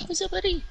What's up, buddy?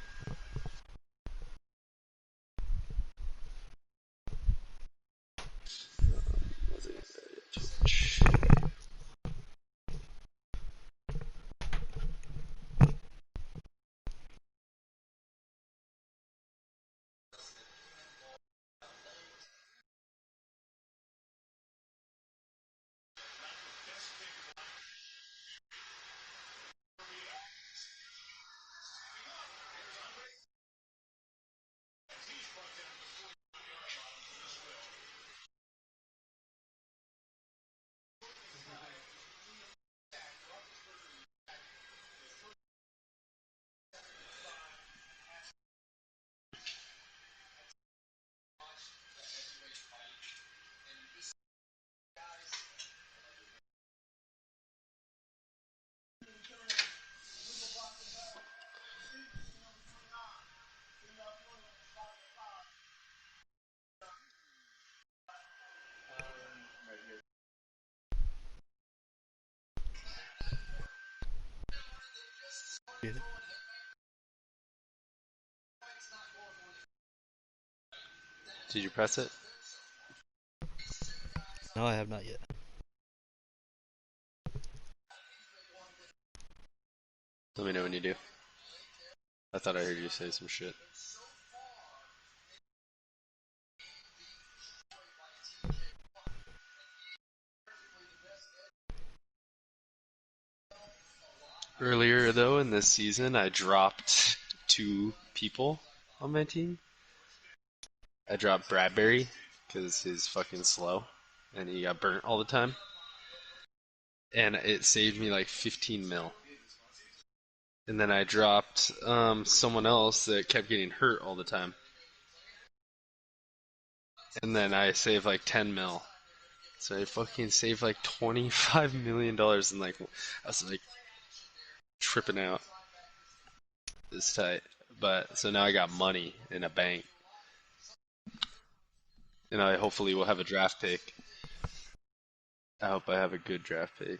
Did you press it? No, I have not yet. Let me know when you do. I thought I heard you say some shit. Earlier, though, in this season, I dropped 2 people on my team. I dropped Bradbury because he's fucking slow and he got burnt all the time. And it saved me like 15 mil. And then I dropped someone else that kept getting hurt all the time. And then I saved like 10 mil. So I fucking saved like $25 million and like I was like tripping out. It's tight. But so now I got money in a bank. And I hopefully will have a draft pick. I hope I have a good draft pick.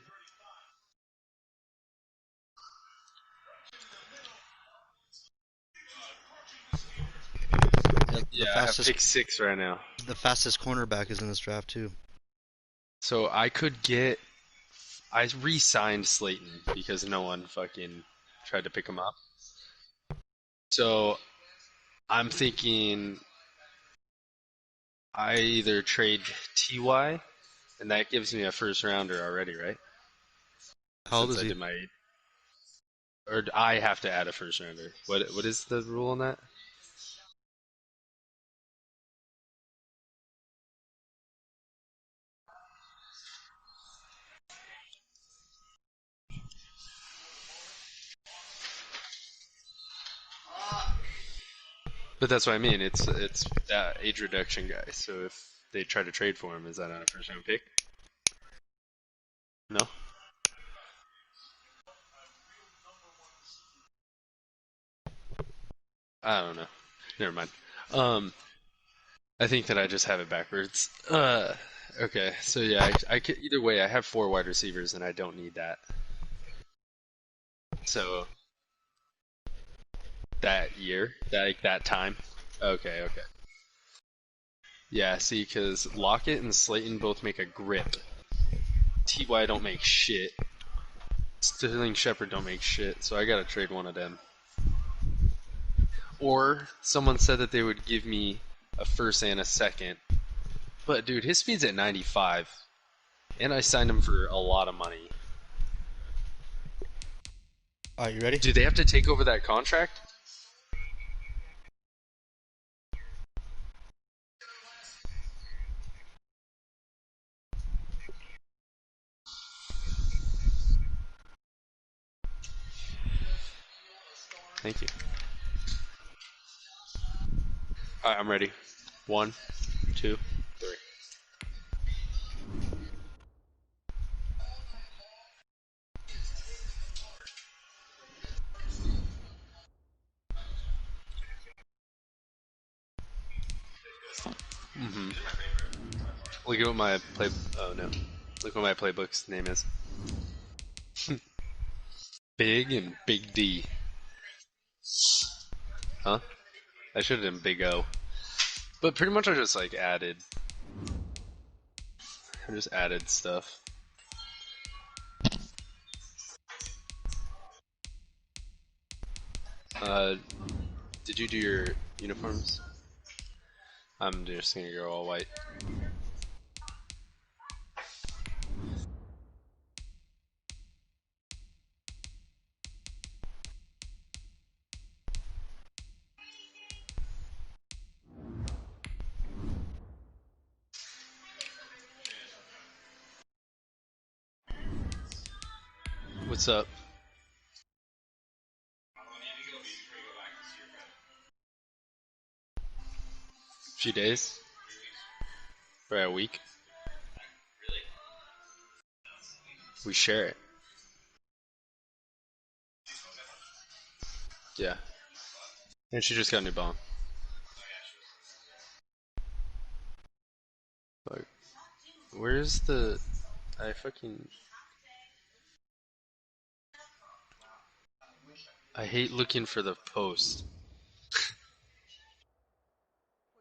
The I have pick 6 right now. The fastest cornerback is in this draft too. So I re-signed Slayton because no one fucking tried to pick him up. So I'm thinking I either trade TY, and that gives me a first rounder already, right? How old Since is I he? did or I have to add a first rounder. What is the rule on that? But that's what I mean. It's that age reduction guy. So if they try to trade for him, is that not a first round pick? No. I don't know. Never mind. Um, I think that I just have it backwards. Okay. So yeah, I could, either way, I have 4 wide receivers, and I don't need that. So that year, that time. Okay. Okay. Yeah. See, because Lockett and Slayton both make a grip. Ty don't make shit. Sterling Shepard don't make shit. So I gotta trade one of them. Or someone said that they would give me a first and a second. But dude, his speed's at 95. And I signed him for a lot of money. Alright, you ready? Do they have to take over that contract? Thank you. Alright, I'm ready. 1, 2, 3. Look at what my play. Oh no! Look what my playbook's name is. Big and Big D. Huh? I should have done Big O. But pretty much I just like added. I just added stuff. Did you do your uniforms? I'm just gonna go all white. What's up? A few days? For a week? We share it. Yeah. And she just got a new bomb. Like, where's the... I hate looking for the post.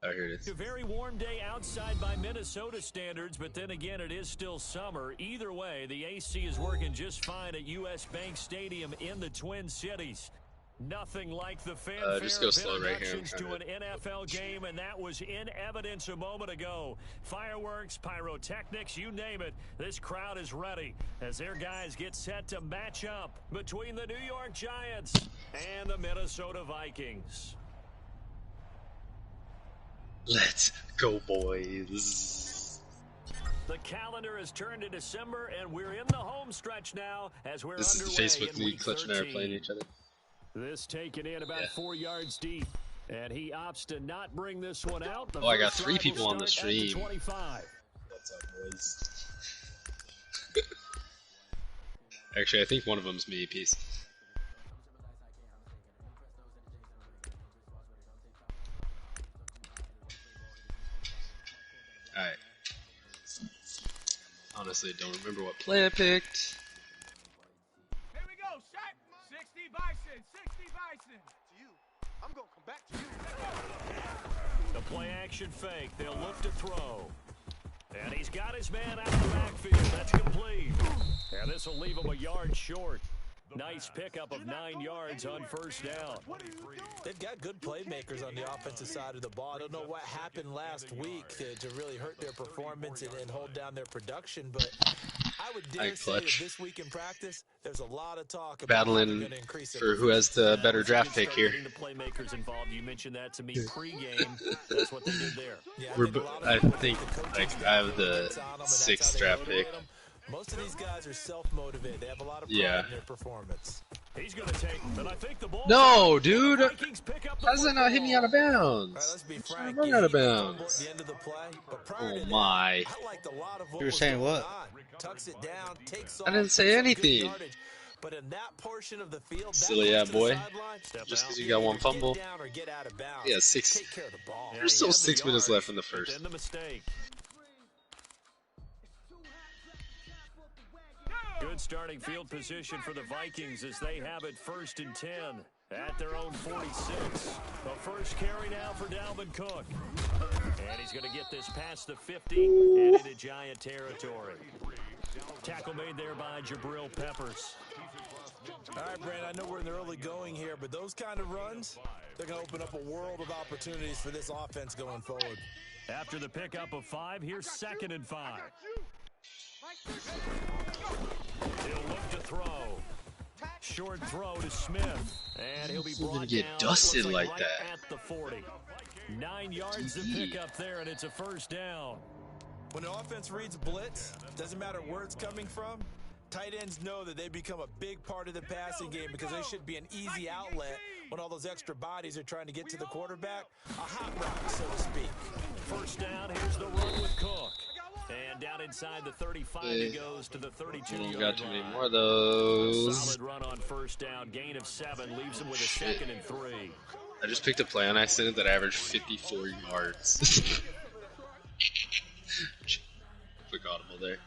Oh, here it is. A very warm day outside by Minnesota standards, but then again, it is still summer. Either way, the AC is working just fine at U.S. Bank Stadium in the Twin Cities. Nothing like the fanfare just go of slow right here. introductions to an NFL game, and that was in evidence a moment ago. Fireworks, pyrotechnics, you name it. This crowd is ready as their guys get set to match up between the New York Giants and the Minnesota Vikings. Let's go, boys. The calendar has turned to December, and we're in the home stretch now as we're This is underway the Facebook in League. week Clutch and I are 13. playing each other. This taken in about 4 yards deep, and he opts to not bring this one out. Oh, I got 3 people on the stream. 25. What's up, boys? Actually, I think one of them's me. Peace. Alright. Honestly, don't remember what play I picked. Here we go, Shaq. 60 Bison, 60 Bison. To you. I'm going to come back to you. The play action fake. They'll look to throw. And he's got his man out of the backfield. That's complete. And this will leave him a yard short. Nice pickup of 9 yards on first down. They've got good playmakers on the offensive side of the ball. I don't know what happened last week to really hurt their performance and hold down their production, but I would dare say that this week in practice, there's a lot of talk about battling for who has the better draft pick here. The playmakers involved. You mentioned that to me pregame. That's what they did there. Yeah, I think I have the 6th draft pick. Most of these guys are self-motivated. They have a lot of pride in their performance. He's going to take, but I think the ball. No, dude. How Vikings pick up the does that not hit me out of bounds? All right, let's be frank. Run out of bounds. At the end of the play, but prior to Oh that, my. I liked a lot of what You were was saying going what? on. Tucks it down, takes I off, didn't say gets some anything. good yardage. But in that portion of the field, Silly that yeah, close to the boy. sideline, Just because you either got one get fumble. down or get out of bounds. Yeah, 6. Take care of the ball. There's still 6 minutes left in the first. Then the mistake. Good starting field position for the Vikings as they have it 1st and 10 at their own 46. The first carry now for Dalvin Cook. And he's going to get this past the 50 and into Giant territory. Tackle made there by Jabril Peppers. All right, Brand, I know we're in the early going here, but those kind of runs, they're going to open up a world of opportunities for this offense going forward. After the pickup of 5, here's 2nd and 5. He'll look to throw. Short throw to Smith. And he'll be brought get down. dusted Looks like right that. at the 40. 9 yards to pick up there, and it's a first down. When an offense reads blitz, doesn't matter where it's coming from, tight ends know that they become a big part of the passing game because they should be an easy outlet when all those extra bodies are trying to get to the quarterback. A hot route, so to speak. First down, here's the run with Cook. And down inside the 35, he goes to the 32-yard Got too many line. more of those. Solid run on first down. Gain of 7 leaves him with a 2nd and 3. I just picked a play on accident that averaged 54 yards. there.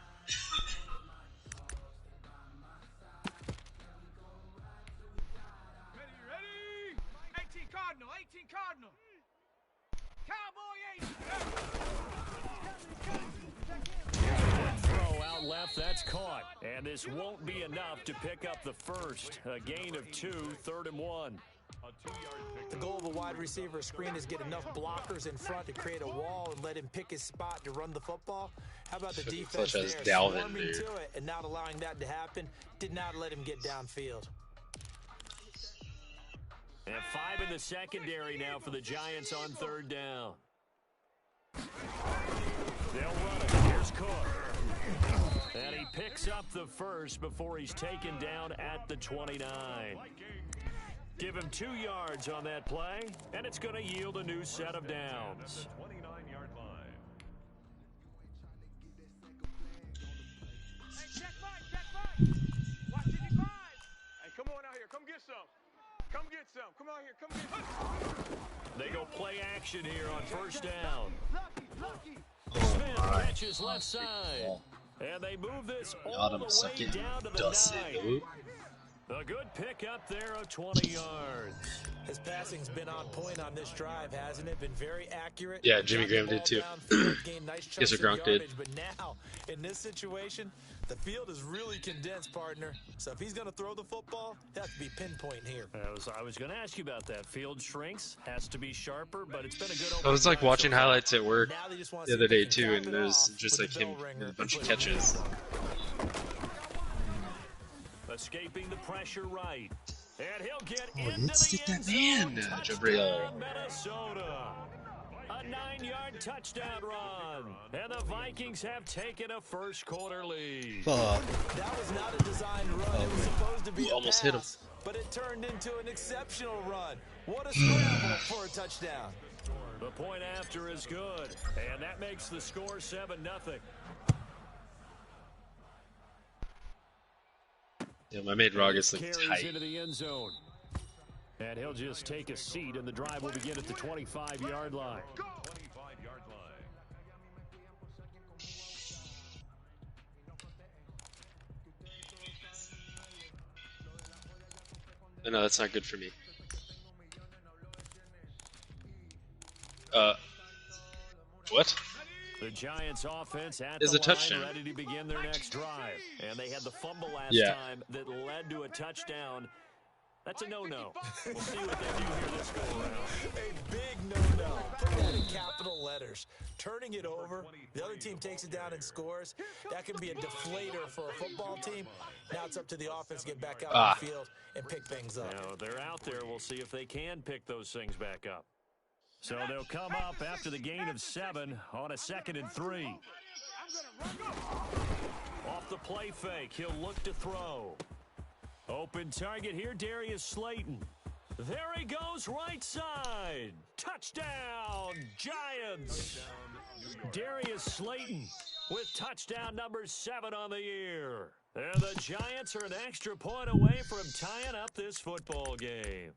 Ready? 18 Cardinal, 18 Cardinal. Cowboy 80. Throw out left, that's caught. And this won't be enough to pick up the first. A gain of 2, 3rd and 1. The goal of a wide receiver screen is get enough blockers in front to create a wall and let him pick his spot to run the football. How about the defense Kingklutch has there, Dalvin, swarming dude. to it and not allowing that to happen? Did not let him get downfield. And 5 in the secondary now for the Giants on 3rd down. They'll run it. Here's Cook. And he picks up the first before he's taken down at the 29. Give him 2 yards on that play, and it's going to yield a new set of downs. 29-yard line. Hey, check mine, check mine. Watch 55. Hey, come on out here. Come get some. Come get some. Come out here. Come get some. They go play action here on 1st down. Lucky. Smith catches left side. And they move this all the way down to the 9. A good pickup there of 20 yards. His passing's been on point on this drive, hasn't it? Been very accurate. Yeah, Jimmy Graham did too. Guess a Gronk did. But now, in this situation, the field is really condensed, partner. So if he's going to throw the football, it has to be pinpoint here. I was going to ask you about that. Field shrinks, has to be sharper, but it's been a good I was like watching highlights at work Now they just want to the see other if they day can too, cap and it there's off just with like the him bell ringer with a bunch of and put it in the catches. end zone. Escaping the pressure right. And he'll get Oh, into let's the get end that zone. man, Touchdown, Jabril. Minnesota. A 9-yard touchdown run. And the Vikings have taken a first-quarter lead. Fuck. That was not a designed run. It was supposed to be Ooh, a almost pass, hit him. but it turned into an exceptional run. What a scramble for a touchdown. The point after is good. And that makes the score 7-0. Yeah, my mate Rogus looked Carries tight. into the end zone. And he'll just take a seat, and the drive will begin at the 25-yard line. 25-yard line. No, that's not good for me. What? The Giants offense at Is the a touchdown. line, ready to begin their next drive. And they had the fumble last Yeah. time that led to a touchdown. That's a no-no. We'll see what they do here this go-around. A big no-no. Put that in capital letters. Turning it over, the other team takes it down and scores. That can be a deflator for a football team. Now it's up to the offense to get back out on the field and pick things up. Now, they're out there. We'll see if they can pick those things back up. So they'll come up after the gain of 7 on a 2nd and 3. Off the play fake, he'll look to throw. Open target here, Darius Slayton. There he goes, right side. Touchdown, Giants. Darius Slayton with touchdown number 7 on the year. And the Giants are an extra point away from tying up this football game.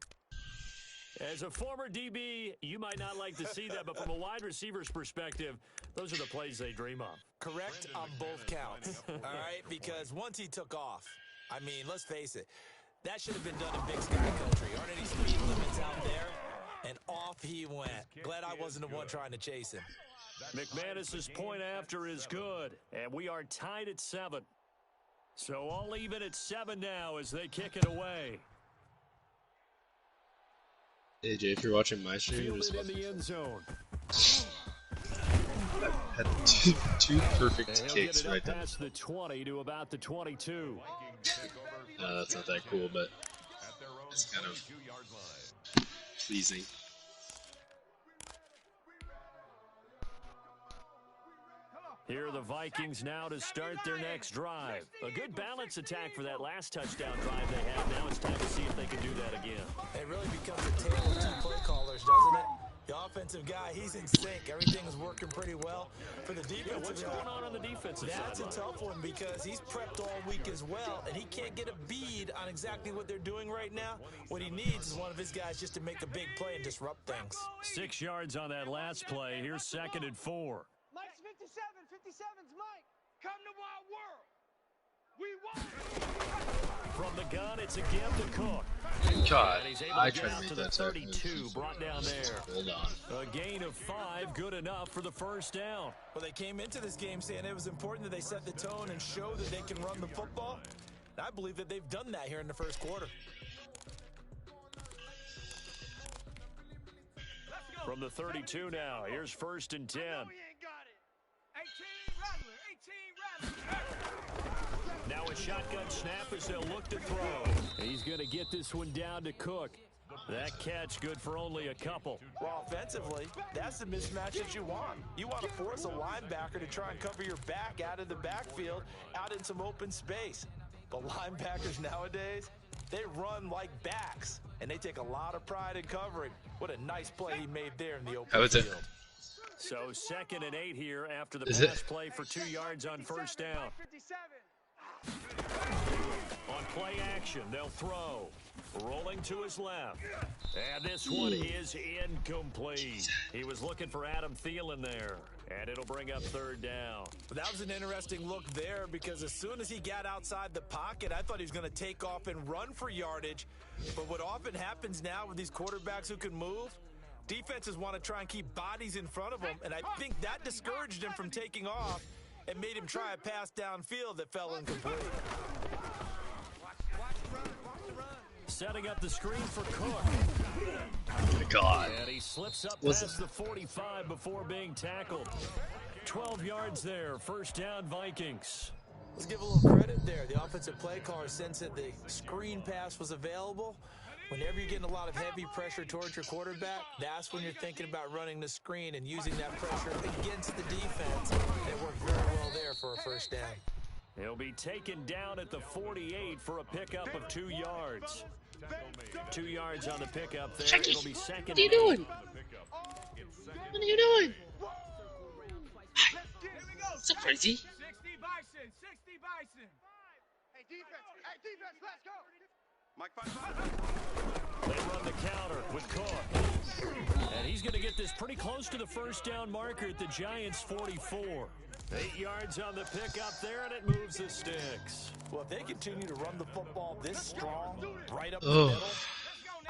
As a former DB, you might not like to see that, but from a wide receiver's perspective, those are the plays they dream of. Correct on both counts, all right? Because once he took off, I mean, let's face it, that should have been done in Big Sky Country. Aren't any speed limits out there? And off he went. Glad I wasn't the one trying to chase him. McManus's point after is good, and we are tied at 7. So all even at 7 now as they kick it away. Hey Jay, if you're watching my stream, you're just Fielded in the end zone. had two perfect And he'll kicks get it right up there. past the 20 to about the 22. That's not that cool, but it's kind of pleasing. Here are the Vikings now to start their next drive. A good balance attack for that last touchdown drive they had. Now it's time to see if they can do that again. It really becomes a tale of two play callers, doesn't it? The offensive guy, he's in sync. Everything's working pretty well. For the defensive What's guy, going on the defensive side? that's a tough one because he's prepped all week as well, and he can't get a bead on exactly what they're doing right now. What he needs is one of his guys just to make a big play and disrupt things. 6 yards on that last play. Here's 2nd and 4. Mike's 57. 57's Mike. Come to my world. We won. From the gun, it's a give to Cook. God, And he's able I to get tried to out make to the that tackle. 32, brought down there. Hold on. A gain of 5, good enough for the first down. Well, they came into this game saying it was important that they set the tone and show that they can run the football. And I believe that they've done that here in the first quarter. From the 32 now, here's 1st and 10. No, he ain't got it. 18 Rattler. 18 Rattler. Now a shotgun snap as they'll look to throw. He's going to get this one down to Cook. That catch good for only a couple. Well, offensively, that's the mismatch that you want. You want to force a linebacker to try and cover your back out of the backfield, out in some open space. But linebackers nowadays, they run like backs, and they take a lot of pride in covering. What a nice play he made there in the open How is it? field. So 2nd and 8 here after the Is pass it? play for 2 yards on 1st down. 57. On play action, they'll throw. Rolling to his left. And this one is incomplete. He was looking for Adam Thielen there. And it'll bring up 3rd down. But that was an interesting look there because as soon as he got outside the pocket, I thought he was going to take off and run for yardage. But what often happens now with these quarterbacks who can move, defenses want to try and keep bodies in front of them. And I think that discouraged him from taking off and made him try a pass downfield that fell incomplete. Setting up the screen for Cook. God. And he slips up Was past the 45 before being tackled. 12 yards there. 1st down, Vikings. Let's give a little credit there. The offensive play caller sensed that the screen pass was available. Whenever you're getting a lot of heavy pressure towards your quarterback, that's when you're thinking about running the screen and using that pressure against the defense. It worked very well there for a 1st down. He'll be taken down at the 48 for a pickup of 2 yards. 2 yards on the pickup there. Chucky, It'll be 2nd what are you and 8. doing? What are you doing? What's up, crazy? 60 Bison. 60 Bison. Hey, defense, let's go. Mike, 5. They run the counter with Cook. And he's going to get this pretty close to the 1st down marker at the Giants' 44. 8 yards on the pickup there, and it moves the sticks. Well, if they continue to run the football this strong, right up the middle,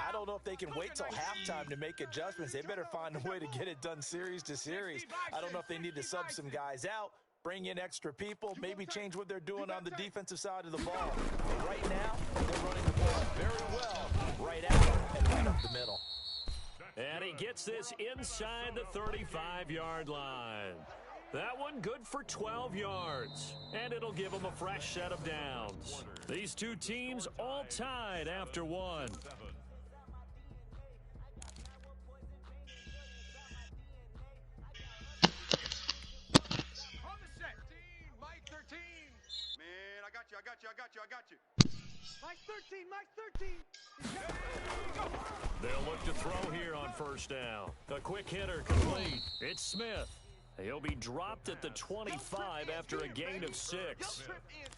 I don't know if they can wait till halftime to make adjustments. They better find a way to get it done series to series. I don't know if they need to sub some guys out, bring in extra people, maybe change what they're doing on the defensive side of the ball. But right now, they're running the ball very well, right out and right up the middle. And he gets this inside the 35-yard line. That one good for 12 yards, and it'll give them a fresh set of downs. These two teams all tied after 1. On the set. Mike 13. Man, I got you. Mike 13. They'll look to throw here on 1st down. A quick hitter complete. It's Smith. He'll be dropped at the 25 after a gain of 6.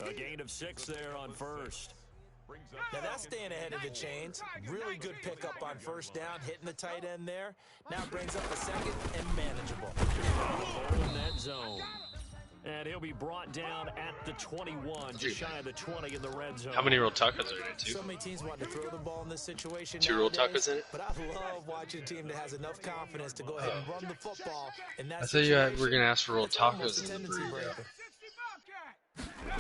A gain of 6 there on 1st. Now that's staying ahead of the chains. Really good pickup on 1st down, hitting the tight end there. Now brings up a 2nd and manageable. Ball in that zone. And he'll be brought down at the 21, just shy of the 20 in the red zone. How many rolled tacos are in it, too? So many teams want to throw the ball in this situation. 2 rolled nowadays, tacos in it? But I love watching a team that has enough confidence to go ahead and run the football. And I thought you were going to ask for rolled tacos in the tendency burrito. breaker. 60 Bobcat.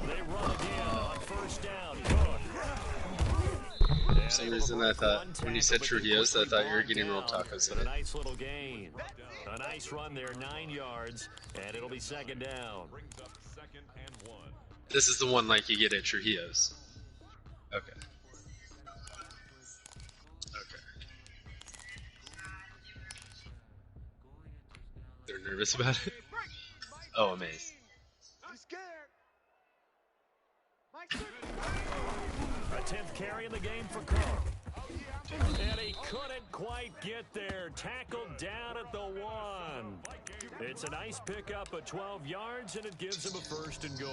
They run again on 1st down. Cook. For some reason, I thought, when you said Trujillo's, I thought you were getting rolled tacos in A it. nice little gain. A nice run there, 9 yards, and it'll be 2nd down. This is the one like you get at Trujillo's. Okay. They're nervous about it? Oh, amazed. I'm scared. Mike 13. A 10th carry in the game for Cook. And he couldn't quite get there. Tackled down at the 1. It's a nice pickup of 12 yards, and it gives him a 1st and goal.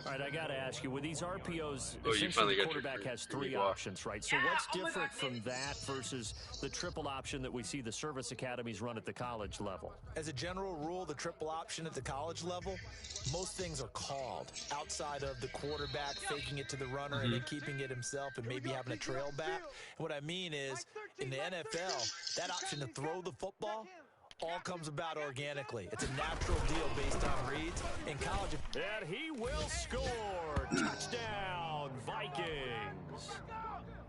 All right, I got to ask you, with these RPOs, Oh, you finally essentially the got your quarterback has 3 walk. options, right? So what's different from that versus the triple option that we see the service academies run at the college level? As a general rule, the triple option at the college level, most things are called outside of the quarterback faking it to the runner and then keeping it himself and maybe having a trail back. And what I mean is, in the NFL, that option to throw the football all comes about organically. It's a natural deal based on reads. In college, And he will score. Touchdown, Vikings.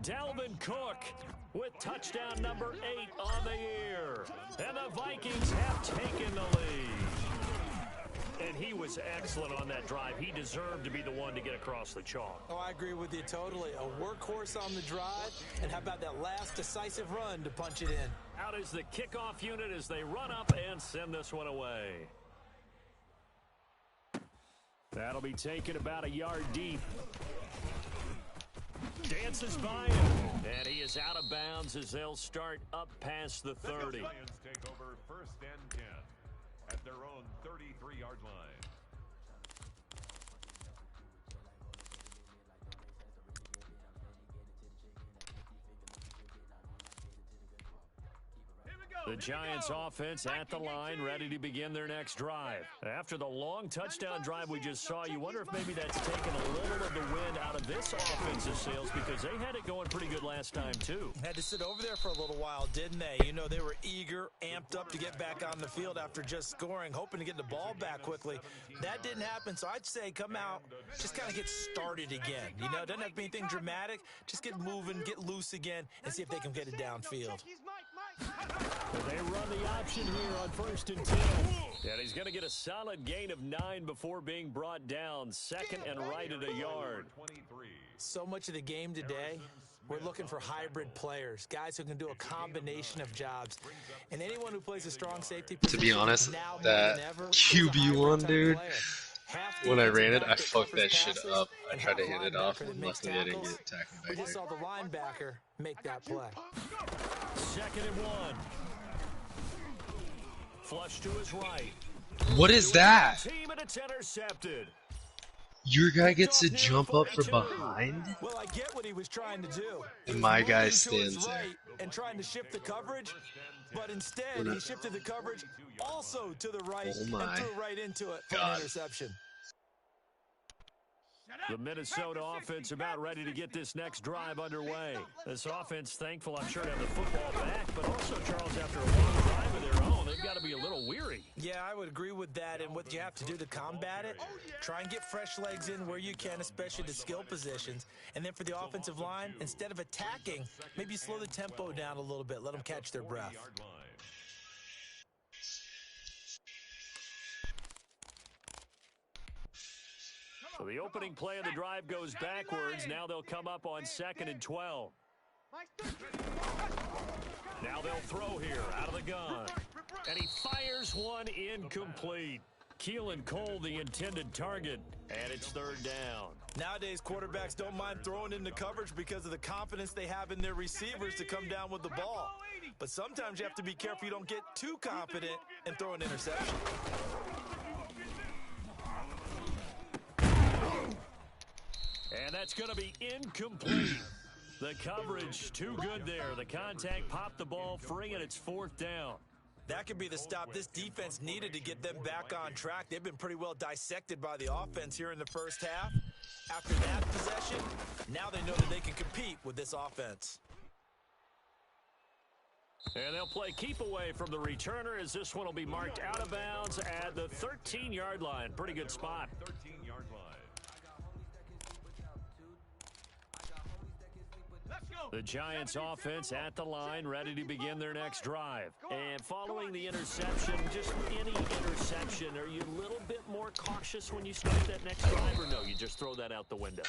Dalvin Cook with touchdown number 8 on the year. And the Vikings have taken the lead. And he was excellent on that drive. He deserved to be the one to get across the chalk. oh, I agree with you totally. A workhorse on the drive, and how about that last decisive run to punch it in? Out is the kickoff unit as they run up and send this one away. That'll be taken about a yard deep. Dances by him, and he is out of bounds as they'll start up past the 30. Lions take over 1st and 10 at their own 33-yard line. The Giants offense at the line, ready to begin their next drive. After the long touchdown drive we just saw, you wonder if maybe that's taken a little of the wind out of this offensive sails because they had it going pretty good last time too. Had to sit over there for a little while, didn't they? You know, they were eager, amped up to get back on the field after just scoring, hoping to get the ball back quickly. That didn't happen, so I'd say come out, just kind of get started again. You know, it doesn't have to be anything dramatic. Just get moving, get loose again, and see if they can get it downfield. They run the option here on 1st and 10. And he's going to get a solid gain of 9 before being brought down. 2nd and right at a yard. So much of the game today, we're looking for hybrid players, guys who can do a combination of jobs. And anyone who plays a strong safety To be position honest, now more that than ever is a QB hybrid one, type dude, player. Half when I defensive ran it, back I that fucked covers that shit passes, up. I and tried to half hand it off, linebacker that and makes luckily I didn't tackles. get tackled We back just there. saw the linebacker make that play. 2nd and 1. Flush to his right. What is that? Team, and it's intercepted. Your guy gets to jump up from behind? Well, I get what he was trying to do. He And was my guy moving to his stands there. right and trying to shift the coverage, but instead he shifted the coverage also to the right Oh my and threw right into it for an God. interception. The Minnesota offense about ready to get this next drive underway. This offense thankful, I'm sure, to have the football back, but also, Charles, after a long drive of their own, they've got to be a little weary. Yeah, I would agree with that, and what you have to do to combat it, try and get fresh legs in where you can, especially the skill positions. And then for the offensive line, instead of attacking, maybe slow the tempo down a little bit, let them catch their breath. So the opening play of the drive goes backwards. Now they'll come up on 2nd and 12. Now they'll throw here out of the gun. And he fires one incomplete. Keelan Cole, the intended target. And it's 3rd down. Nowadays, quarterbacks don't mind throwing into coverage because of the confidence they have in their receivers to come down with the ball. But sometimes you have to be careful you don't get too confident and throw an interception. And that's going to be incomplete. The coverage too good there. The contact popped the ball free, and it's 4th down. That could be the stop this defense needed to get them back on track. They've been pretty well dissected by the offense here in the first half. After that possession, now they know that they can compete with this offense. And they'll play keep away from the returner as this one will be marked out of bounds at the 13-yard line. Pretty good spot. 13-yard line. The Giants offense at the line, ready to begin their next drive. And following the interception, just any interception, are you a little bit more cautious when you start that next drive, or no, you just throw that out the window?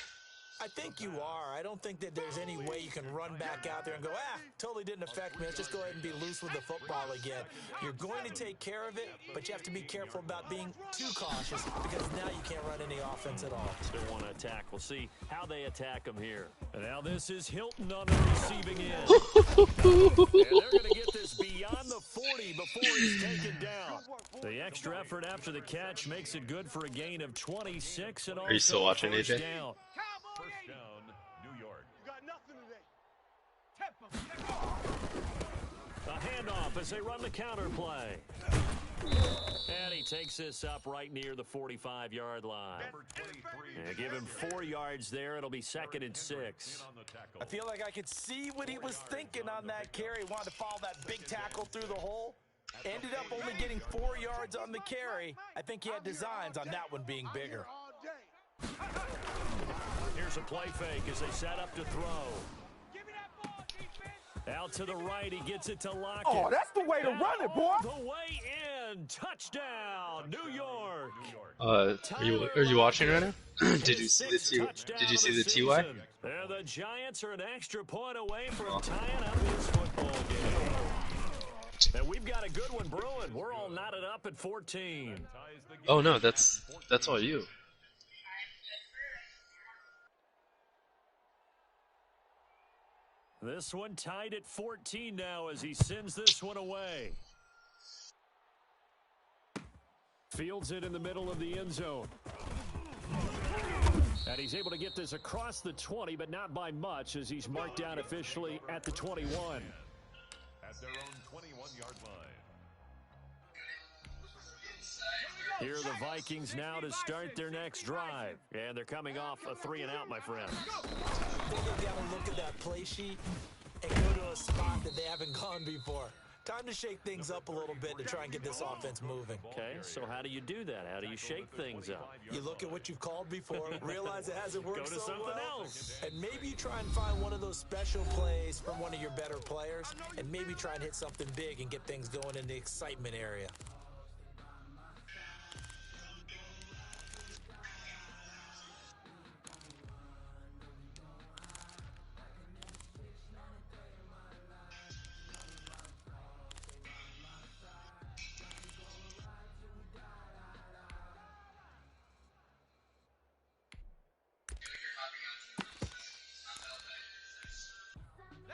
I think you are. I don't think that there's any way you can run back out there and go, totally didn't affect me. Let's just go ahead and be loose with the football again. You're going to take care of it, but you have to be careful about being too cautious because now you can't run any offense at all. Still want to attack. We'll see how they attack him here. And now this is Hilton on the receiving end. And they're going to get this beyond the 40 before he's taken down. The extra effort after the catch makes it good for a gain of 26. And Are you still watching, AJ? Down. First down, New York. You got nothing today. Tempo. A handoff as they run the counter play. And he takes this up right near the 45-yard line. Number 23. And give him 4 yards there. It'll be 2nd and 6. On the tackle. I feel like I could see what he was thinking on that carry. Wanted to follow that big tackle through the hole. Ended up only getting 4 yards on the carry. I think he had designs on that one being bigger. All day. Here's a play fake as they set up to throw. Give me that ball, defense. Out to the right, he gets it to Lockett. Oh, that's the way to run it, boy. All the way in. Touchdown, New York. Are you watching right now? Did you see the TY? And the Giants are an extra point away from tying up this football game. And we've got a good one brewing. We're all knotted up at 14. Oh no, that's all you. This one tied at 14 now as he sends this one away. Fields it in the middle of the end zone. And he's able to get this across the 20, but not by much as he's marked down officially at the 21. At their own 21-yard line. Here are the Vikings now to start their next drive. And they're coming off a 3-and-out, my friend. I think they've got to look at that play sheet and go to a spot that they haven't gone before. Time to shake things up a little bit to try and get this offense moving. Okay, so how do you do that? How do you shake things up? You look at what you've called before, realize it hasn't worked Go to so something well, else. and maybe you try and find one of those special plays from one of your better players, and maybe try and hit something big and get things going in the excitement area.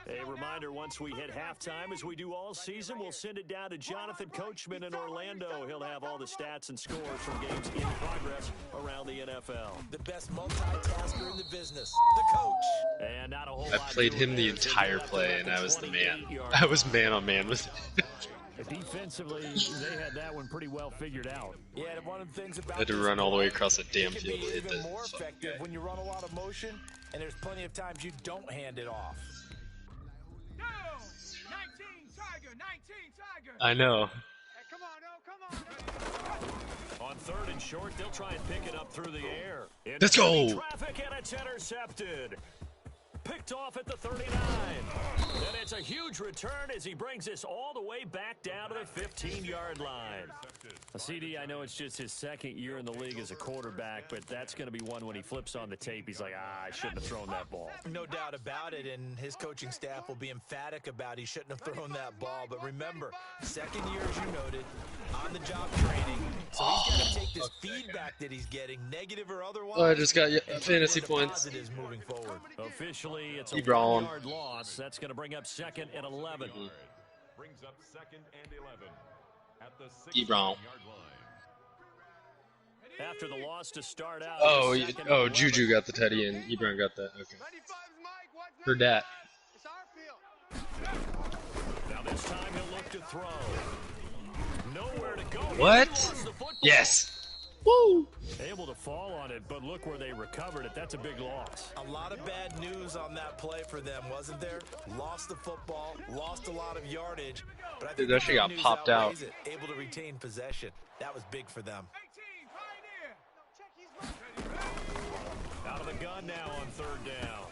A reminder, once we hit halftime, as we do all season, we'll send it down to Jonathan Coachman in Orlando. He'll have all the stats and scores from games in progress around the NFL. The best multitasker in the business, the coach. And not a whole I lot played to him it the there. entire Taken up play, at and I was the man. 28-yard I was line. man on man with it. Defensively, they had that one pretty well figured out. Yeah, and one of the things about I had to this run all the way play, across the damn it can field be to hit even the more fucking effective guy. when you run a lot of motion, and there's plenty of times you don't hand it off. Go. 19 Tiger, 19 Tiger. I know. Hey, come on, no. On 3rd and short, they'll try and pick it up through the air. Let's go. Into traffic, and it's intercepted. Picked off at the 39. And it's a huge return as he brings this all the way back down to the 15-yard line. CD, I know it's just his 2nd year in the league as a quarterback, but that's going to be one when he flips on the tape. He's like, I shouldn't have thrown that ball. No doubt about it, and his coaching staff will be emphatic about he shouldn't have thrown that ball. But remember, 2nd year, as you noted, on-the-job training. So he's got to take this feedback that he's getting, negative or otherwise. Oh, I just got and fantasy turn it into points. positives moving forward. Officially, it's a Ebron. 1-yard loss. That's going to bring up 2nd and 11. Brings up 2nd and 11 at the Ebron. 6-yard line. After the loss to start out. Oh, it's 2nd and oh, 11. Juju got the teddy and Ebron got that. Okay. 95's Mike, what's Heard that. It's our field. Now this time he'll look to throw. Nowhere to go. What? He lost the football. Yes. Woo! Able to fall on it, but look where they recovered it. That's a big loss. A lot of bad news on that play for them, wasn't there? Lost the football, lost a lot of yardage, but I think Dude, that shit the got good news popped out. outweighs it. Able to retain possession. That was big for them. 18, Pioneer. Out of the gun now on 3rd down.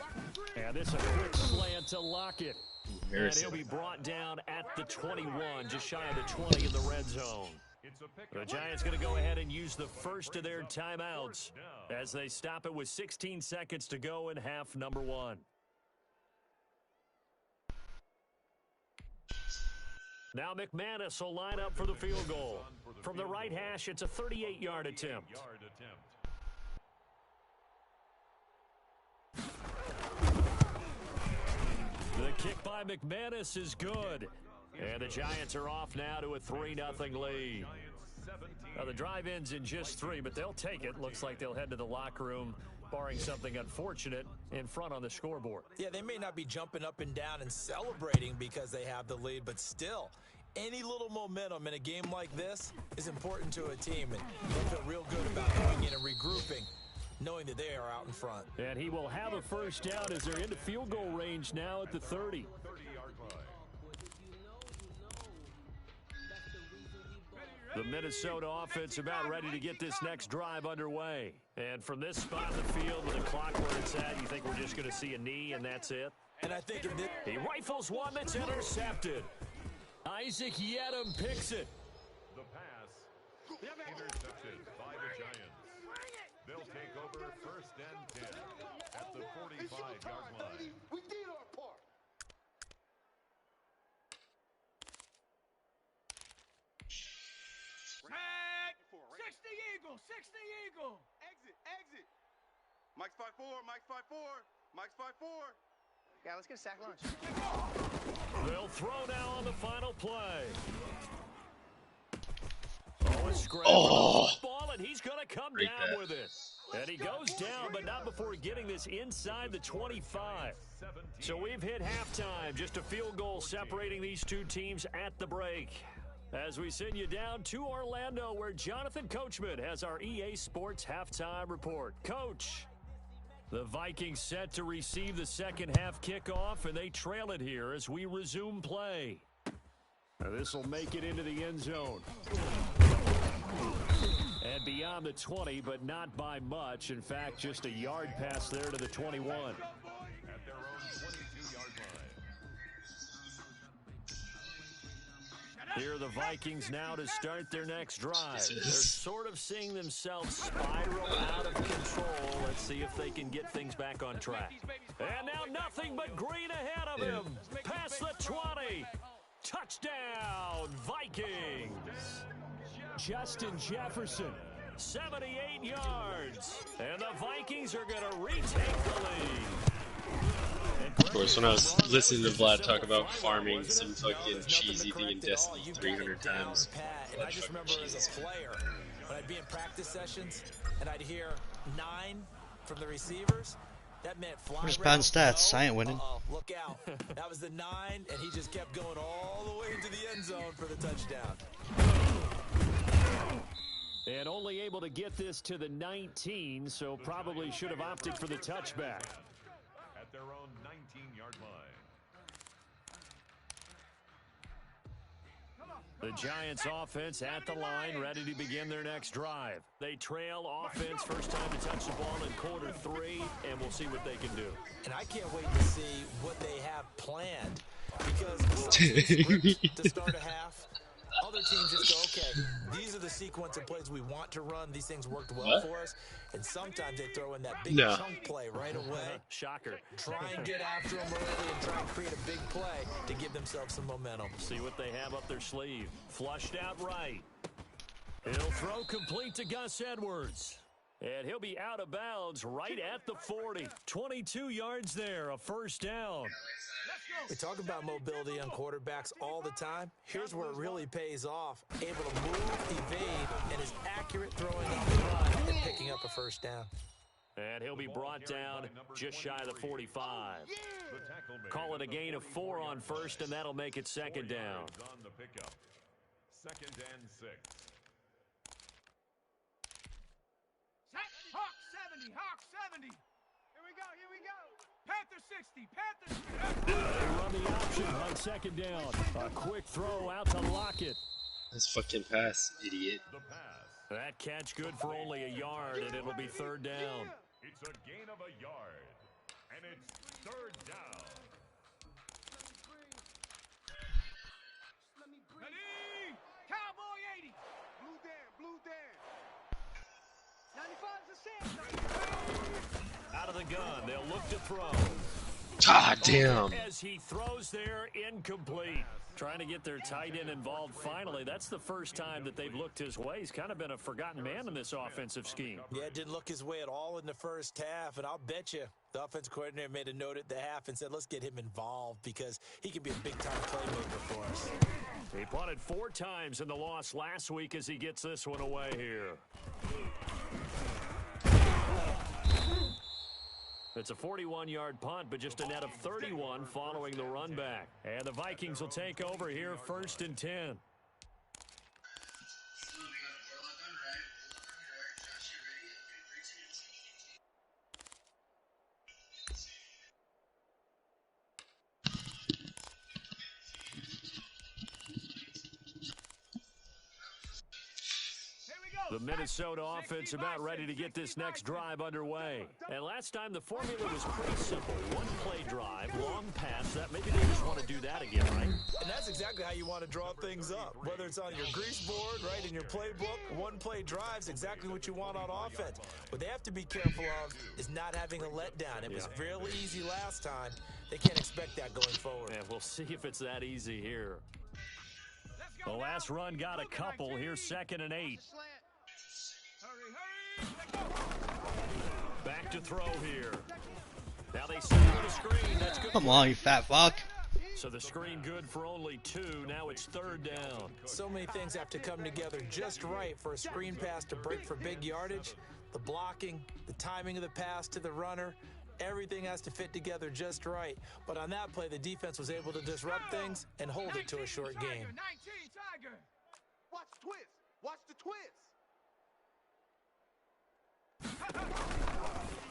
And this is a quick slant to Lockett. And he'll be brought down at the 21, just shy of the 20 in the red zone. It's a pick. The Giants going to go ahead and use the first of their timeouts as they stop it with 16 seconds to go in half number 1. Now McManus will line up for the field goal. From the right hash, it's a 38-yard attempt. The kick by McManus is good. And the Giants are off now to a 3-0 lead. Now the drive ends in just 3, but they'll take it. Looks like they'll head to the locker room, barring something unfortunate, in front on the scoreboard. Yeah, they may not be jumping up and down and celebrating because they have the lead, but still, any little momentum in a game like this is important to a team, and they feel real good about going in and regrouping, knowing that they are out in front. And he will have a first down as they're into field goal range now at the 30. 30-yard line. The Minnesota offense about ready to get this next drive underway. And from this spot in the field with the clock where it's at, you think we're just going to see a knee and that's it? And I think if He rifles one that's intercepted. Isaac Yedem picks it. The pass intercepted by the Giants. They'll take over first and 10 at the 45-yard line. We did our part. Red, 60 Eagle, 60 Eagle. Exit, exit. Mike's 5-4, Mike's 5-4, Mike's 5-4. Yeah, let's get a sack lunch. They'll throw now on the final play. Oh, a scramble for the football, and he's going to come down with it. And he goes down, but not before getting this inside the 25. So we've hit halftime. Just a field goal separating these two teams at the break. As we send you down to Orlando, where Jonathan Coachman has our EA Sports halftime report. Coach, the Vikings set to receive the second half kickoff, and they trail it here as we resume play. This will make it into the end zone. And beyond the 20, but not by much. In fact, just a yard pass there to the 21. At their own 22-yard line. Here are the Vikings now to start their next drive. They're sort of seeing themselves spiral out of control. Let's see if they can get things back on track. And now nothing but green ahead of him. Past the 20. Touchdown, Vikings. Justin Jefferson, 78 yards. And the Vikings are going to retake the lead. Of course, when I was listening to Vlad talk about farming some fucking cheesy thing in Destiny 300 times, And I just remember as a player, when I'd be in practice sessions and I'd hear 9 from the receivers, that meant fly Where's route, stats? go, I ain't winning. look out. That was the 9, and he just kept going all the way into the end zone for the touchdown. And only able to get this to the 19, so probably should have opted for the touchback. At their own 19-yard line. The Giants offense at the line, ready to begin their next drive. They trail offense, first time to touch the ball in quarter 3, and we'll see what they can do. And I can't wait to see what they have planned, because some teams script to start a half. Other teams just go, okay, these are the sequence of plays we want to run. These things worked well for us. And sometimes they throw in that big chunk play right away. Shocker. Try and get after them early and try and create a big play to give themselves some momentum. See what they have up their sleeve. Flushed out right. He'll throw complete to Gus Edwards. And he'll be out of bounds right at the 40. 22 yards there, a first down. We talk about mobility on quarterbacks all the time. Here's where it really pays off. Able to move, evade, and is accurate throwing on the run and picking up a first down. And he'll be brought down just shy of the 45. Call it a gain of 4 on first, and that'll make it second down. On the pickup. 2nd and 6. Hawk 70, Hawk 70. Here we go, here we go. Panther 60, Panther 60. They run the option on second down. A quick throw out to Lockett. This fucking pass, idiot. The pass. That catch good for only a yard, and it'll be third down. It's a gain of a yard. And it's 3rd down. Ready? Cowboy 80. Out of the gun, they'll look to throw. God damn. As he throws there, incomplete. Trying to get their tight end involved finally. That's the first time that they've looked his way. He's kind of been a forgotten man in this offensive scheme. Yeah, it didn't look his way at all in the first half, and I'll bet you the offense coordinator made a note at the half and said, let's get him involved because he can be a big-time playmaker for us. He punted 4 times in the loss last week as he gets this one away here. It's a 41-yard punt, but just a net of 31 following the run back. And the Vikings will take over here, 1st and 10. The Minnesota offense about ready to get this next drive underway. And last time the formula was pretty simple. One-play drive, long pass. That maybe they just want to do that again, right? And that's exactly how you want to draw things up. Whether it's on your grease board, right, in your playbook, one-play drive's exactly what you want on offense. What they have to be careful of is not having a letdown. It was fairly easy last time. They can't expect that going forward. And we'll see if it's that easy here. The last run got a couple. Here's 2nd and 8. Back to throw here. Now they set the screen. That's good. Come on, you fat fuck. So the screen good for only 2. Now it's 3rd down. So many things have to come together just right for a screen pass to break for big yardage. The blocking, the timing of the pass to the runner, everything has to fit together just right. But on that play, the defense was able to disrupt things and hold it to a short game. 19 Tiger. Watch the twist. Watch the twist.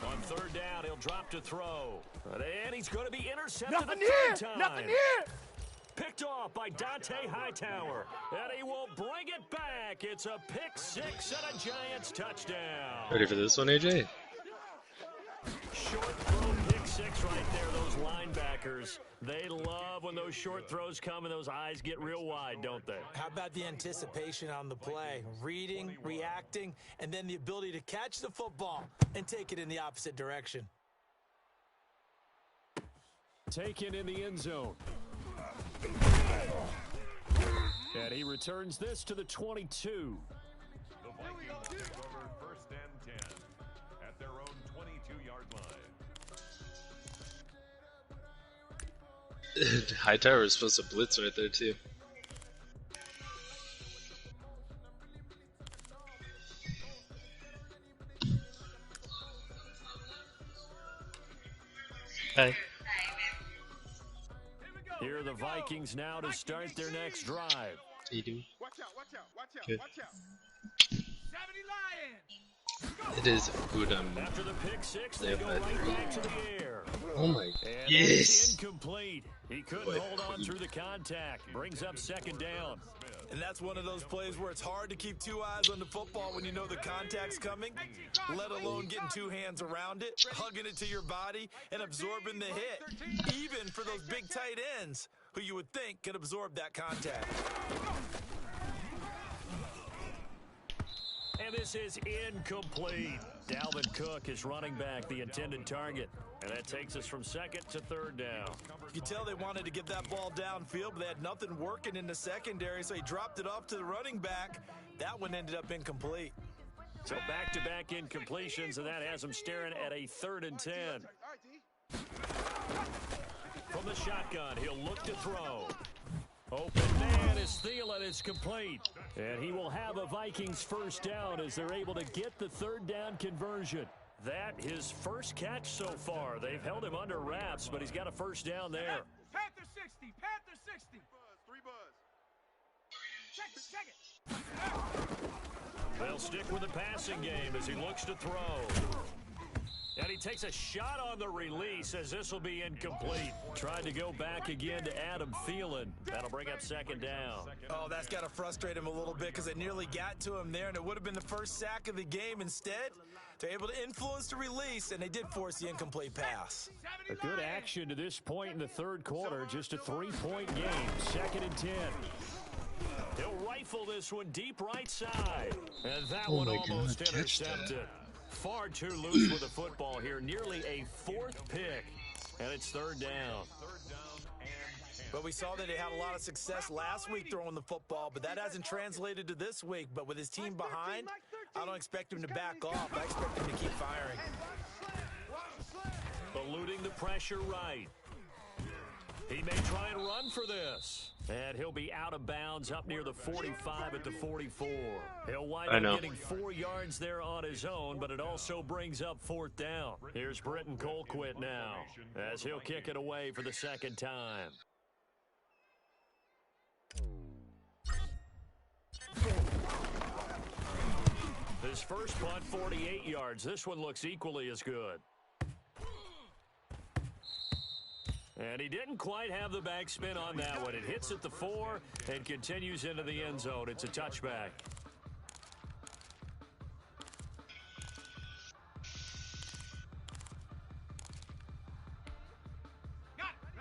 On 3rd down, he'll drop to throw. And he's going to be intercepted Nothing a here. 3rd time. Nothing here. Picked off by Dante Hightower. And he will bring it back. It's a pick 6 and a Giants touchdown. Ready for this one, AJ? Short throw pick 6 right there. Those linebackers, they love when those short throws come and those eyes get real wide, don't they? How about the anticipation on the play? Reading, reacting, and then the ability to catch the football and take it in the opposite direction. Taken in the end zone. And he returns this to the 22. The Vikings take over 1st and 10 at their own 22-yard line. Hightower is supposed to blitz right there, too. Hi. Here are the Vikings now to start their next drive. How you doing? Watch out, watch out, watch out, Good. watch out. 70 Lions. It is good. After the pick 6, They they have go had right 3. back to the air. Oh my. And that's Yes. incomplete. He couldn't hold on through the contact. Brings up 2nd down. And that's one of those plays where it's hard to keep 2 eyes on the football when you know the contact's coming, let alone getting 2 hands around it, hugging it to your body, and absorbing the hit, even for those big tight ends who you would think could absorb that contact. And this is incomplete. Dalvin Cook is running back, the intended target. And that takes us from 2nd to 3rd down. You could tell they wanted to get that ball downfield, but they had nothing working in the secondary, so he dropped it off to the running back. That one ended up incomplete. So back-to-back incompletions, and that has him staring at a 3rd and 10. All right, D. From the shotgun, he'll look to throw. Open man is Thielen. It's complete. And he will have a Vikings 1st down as they're able to get the 3rd down conversion. That his first catch so far. They've held him under wraps, but he's got a 1st down there. Panther 60. Panther 60. Buzz, 3 buzz. Check it. They'll stick with the passing game as he looks to throw. And he takes a shot on the release as this will be incomplete. Tried to go back again to Adam Thielen. That'll bring up 2nd down. Oh, that's got to frustrate him a little bit because it nearly got to him there, and it would have been the first sack of the game. Instead, they're able to influence the release, and they did force the incomplete pass. A good action to this point in the 3rd quarter. Just a 3-point game. 2nd and 10. He'll rifle this one deep right side. And that one almost intercepted. Far too loose with the football here. Nearly a fourth pick. And it's third down. But we saw that they had a lot of success last week throwing the football, but that hasn't translated to this week. But with his team behind, I don't expect him to back off. I expect him to keep firing. Eluding the pressure right. He may try and run for this. And he'll be out of bounds up near the 45 at the 44. He'll wind up getting 4 yards there on his own, but it also brings up fourth down. Here's Britton Colquitt now, as he'll kick it away for the second time. His first punt, 48 yards. This one looks equally as good. And he didn't quite have the backspin on that one. It hits at the 4 and continues into the end zone. It's a touchback.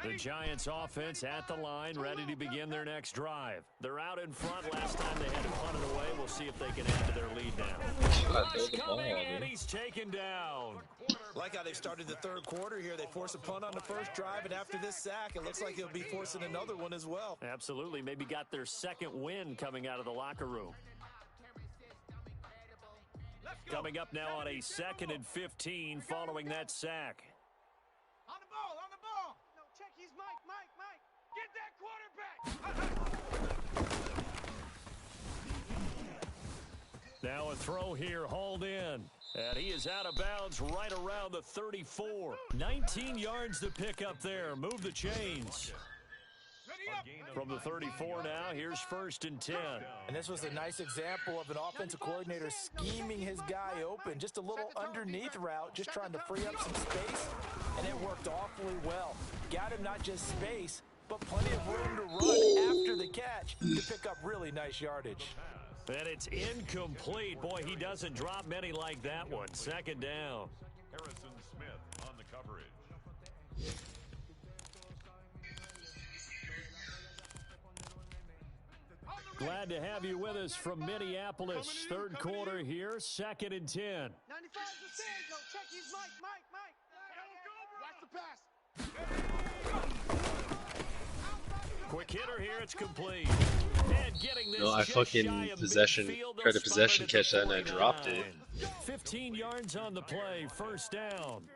The Giants offense at the line, ready to begin their next drive. They're out in front. Last time they had to punt it away. We'll see if they can add to their lead now. Rush coming, and he's taken down. Like how they've started the third quarter here. They force a punt on the first drive, and after this sack, it looks like he'll be forcing another one as well. Absolutely. Maybe got their second win coming out of the locker room. Coming up now on a 2nd and 15 following that sack. On the ball, on the ball. No, check his Mike. Get that quarterback. Now a throw here, hauled in. And he is out of bounds right around the 34. 19 yards to pick up there. Move the chains. From the 34 now, here's 1st and 10. And this was a nice example of an offensive coordinator scheming his guy open. Just a little underneath route, just trying to free up some space, and it worked awfully well. Got him not just space, but plenty of room to run after the catch to pick up really nice yardage. And it's incomplete. Boy, he doesn't drop many like that one. 2nd down. Harrison Smith on the coverage. Glad to have you with us from Minneapolis. Third quarter here, 2nd and 10. 95 to no, check his Mike. Watch the pass. Quick hitter here, it's complete. And getting this No, I just fucking shy of possession, midfield. tried to They'll possession spot it at catch the that and I dropped it. 49. 15 yards on the play, 1st down.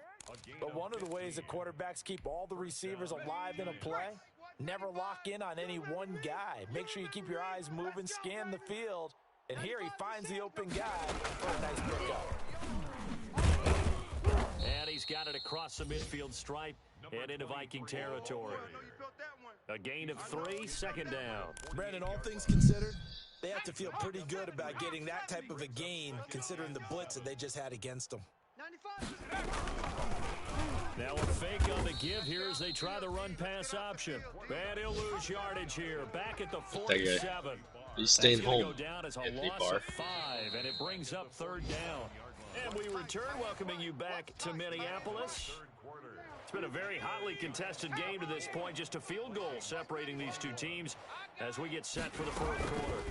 But one of the ways the quarterbacks keep all the receivers alive in a play, never lock in on any one guy. Make sure you keep your eyes moving, scan the field. And here he finds the open guy for a nice pickup. And he's got it across the midfield stripe and into Viking territory. A gain of 3, 2nd down. Brandon, all things considered, they have to feel pretty good about getting that type of a gain, considering the blitz that they just had against them. Now a fake on the give here as they try the run-pass option. And he'll lose yardage here. Back at the 47. He's staying That's gonna home. go down as a Anthony loss Barr. of 5, and it brings up 3rd down. And we return, welcoming you back to Minneapolis. It's been a very hotly contested game to this point. Just a field goal separating these two teams as we get set for the 4th quarter.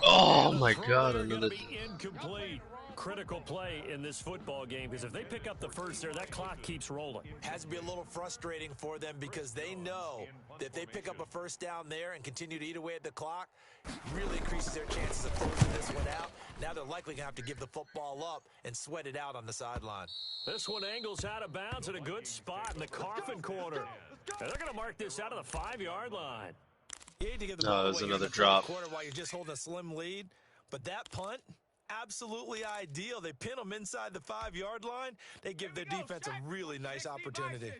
Oh my God! They're going to Another. be incomplete. Critical play in this football game because if they pick up the first there, that clock keeps rolling. Has to be a little frustrating for them because they know that if they pick up a first down there and continue to eat away at the clock, really increases their chances of closing this one out. Now they're likely going to have to give the football up and sweat it out on the sideline. This one angles out of bounds at a good spot in the coffin corner. And they're going to mark this out of the 5-yard line. You hate to give the No, ball there's away here in another the fourth drop. quarter while you're just holding a slim lead, but that punt, absolutely ideal. They pin them inside the 5-yard line. They give their defense a really nice opportunity.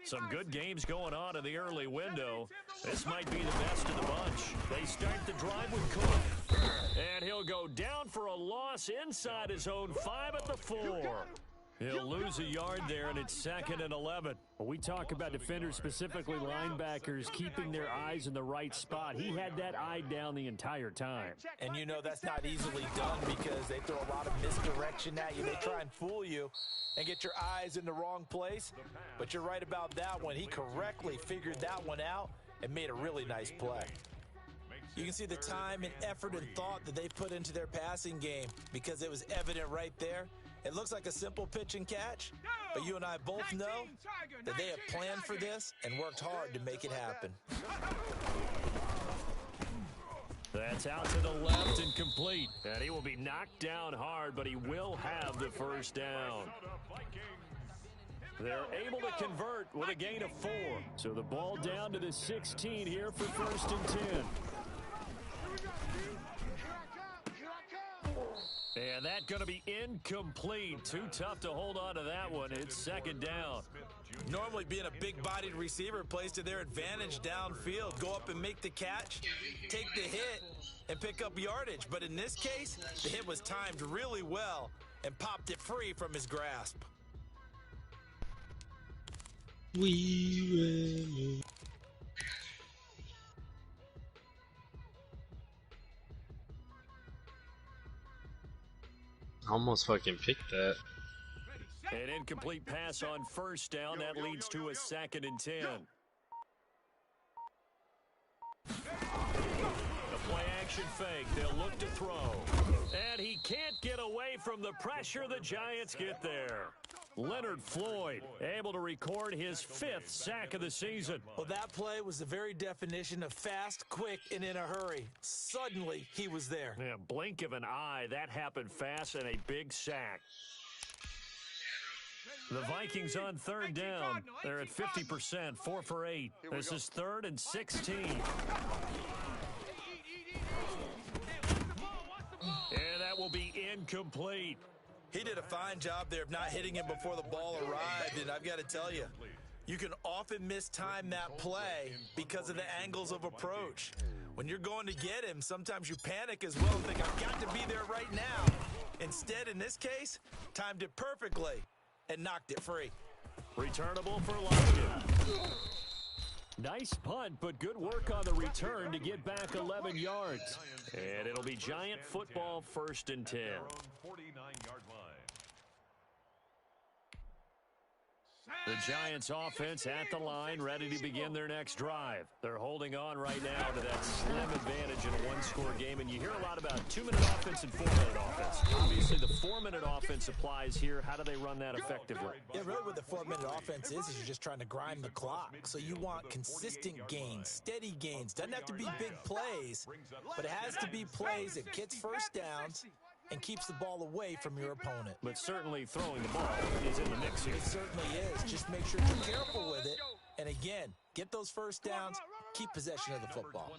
Some good games going on in the early window. This might be the best of the bunch. They start the drive with Cook. And he'll go down for a loss inside his own 5 at the 4. He'll lose a yard there, and it's 2nd and 11. Well, we talk about defenders, specifically linebackers, keeping their eyes in the right spot. He had that eye down the entire time. And you know that's not easily done because they throw a lot of misdirection at you. They try and fool you and get your eyes in the wrong place. But you're right about that one. He correctly figured that one out and made a really nice play. You can see the time and effort and thought that they put into their passing game because it was evident right there. It looks like a simple pitch and catch, but you and I both know that they have planned for this and worked hard to make it happen. That's out to the left and complete. And he will be knocked down hard, but he will have the first down. They're able to convert with a gain of 4. So the ball down to the 16 here for 1st and 10. And that's going to be incomplete. Too tough to hold on to that one. It's 2nd down. Normally being a big-bodied receiver plays to their advantage downfield. Go up and make the catch, take the hit, and pick up yardage. But in this case, the hit was timed really well and popped it free from his grasp. We almost fucking picked that. An incomplete pass on 1st down. That leads to a 2nd and 10. The play action fake. They'll look to throw. And he can't get away from the pressure. The Giants get there. Leonard Floyd able to record his 5th sack of the season. Well, that play was the very definition of fast, quick, and in a hurry. Suddenly, he was there. Yeah, blink of an eye. That happened fast and a big sack. The Vikings on 3rd down. They're at 50%, 4 for 8. This is 3rd and 16. And that will be incomplete. He did a fine job there of not hitting him before the ball arrived, and I've got to tell you, you can often mistime that play because of the angles of approach. When you're going to get him, sometimes you panic as well and think, I've got to be there right now. Instead, in this case, timed it perfectly and knocked it free. Returnable for Lockett. Nice punt, but good work on the return to get back 11 yards. And it'll be Giant football 1st and 10. 49-yard line. The Giants offense at the line, ready to begin their next drive. They're holding on right now to that slim advantage in a one-score game, and you hear a lot about 2-minute offense and 4-minute offense. Obviously, the 4-minute offense applies here. How do they run that effectively? Yeah, really what the 4-minute offense is you're just trying to grind the clock. So you want consistent gains, steady gains. Doesn't have to be big plays, but it has to be plays that gets first downs and keeps the ball away from your opponent. But certainly throwing the ball is in the mix here. It certainly is. Just make sure you're careful with it. And again, get those first downs, keep possession of the football.